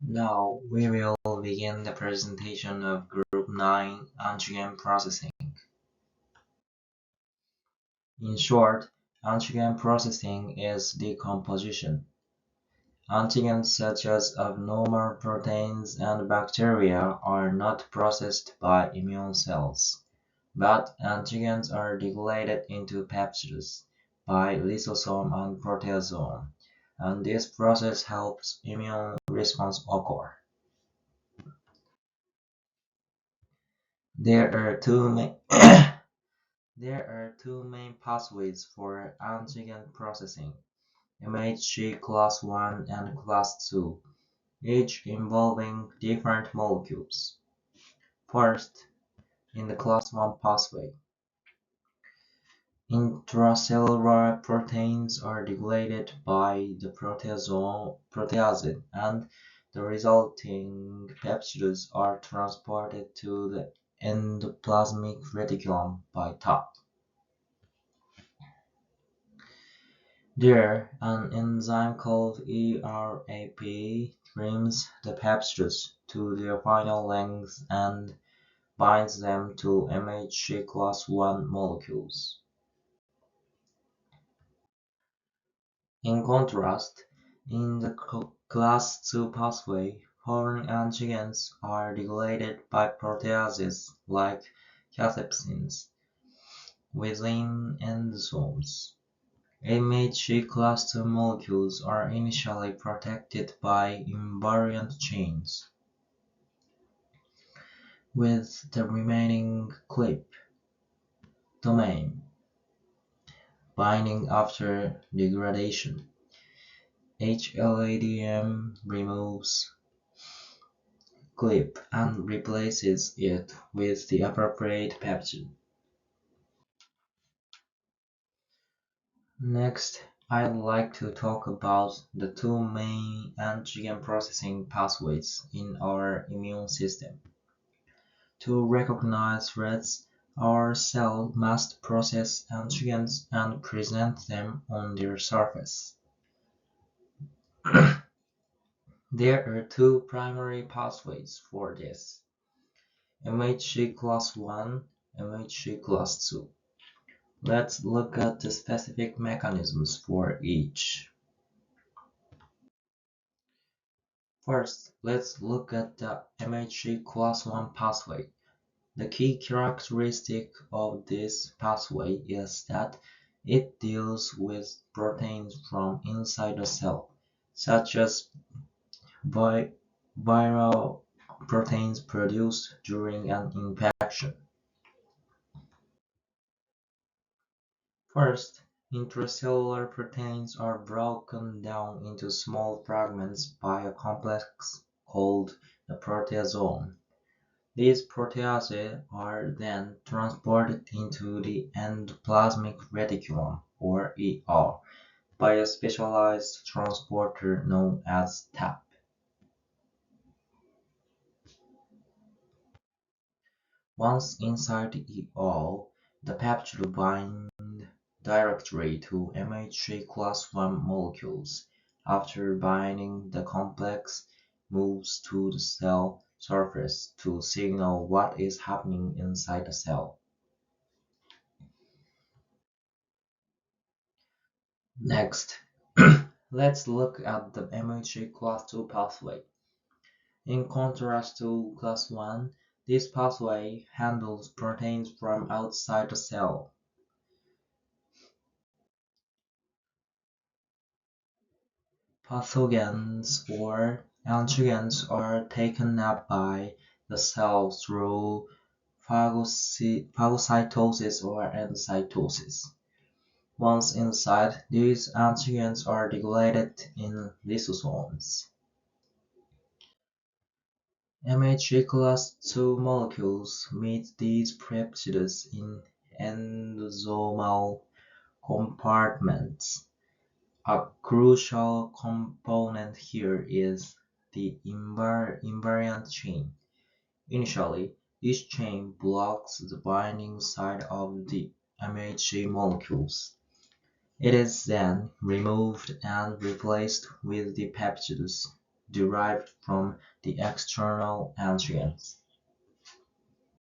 Now we will begin the presentation of Group 9 antigen processing. In short, antigen processing is decomposition. Antigens such as abnormal proteins and bacteria are not processed by immune cells, but antigens are degraded into peptides by lysosome and proteasome, and this process helps immune response occur. There are two main There are two main pathways for antigen processing: MHC class I and class II, each involving different molecules. First, in the class I pathway, intracellular proteins are degraded by the proteasome, and the resulting peptides are transported to the endoplasmic reticulum by TAP. There, an enzyme called ERAP trims the peptides to their final length and binds them to MHC class I molecules. In contrast, in the class II pathway, foreign antigens are degraded by proteases like cathepsins within endosomes. MHC class II molecules are initially protected by invariant chains, with the remaining clip domain binding after degradation. HLA-DM removes clip and replaces it with the appropriate peptide. Next, I'd like to talk about the two main antigen processing pathways in our immune system. To recognize threats, our cell must process antigens and present them on their surface. There are two primary pathways for this: MHC class I, MHC class II. Let's look at the specific mechanisms for each. First, let's look at the MHC class I pathway. The key characteristic of this pathway is that it deals with proteins from inside the cell, such as viral proteins produced during an infection. First, intracellular proteins are broken down into small fragments by a complex called the proteasome. These proteases are then transported into the endoplasmic reticulum, or ER, by a specialized transporter known as TAP. Once inside the ER, the peptide binds directly to MHC class I molecules. After binding, the complex moves to the cell surface to signal what is happening inside the cell. Next, let's look at the MHC class II pathway. In contrast to class I, this pathway handles proteins from outside the cell. Pathogens or antigens are taken up by the cell through phagocytosis or endocytosis. Once inside, these antigens are degraded in lysosomes. MHC class II molecules meet these peptides in endosomal compartments. A crucial component here is the invariant chain. Initially, this chain blocks the binding site of the MHC molecules. It is then removed and replaced with the peptides. derived from the external antigens.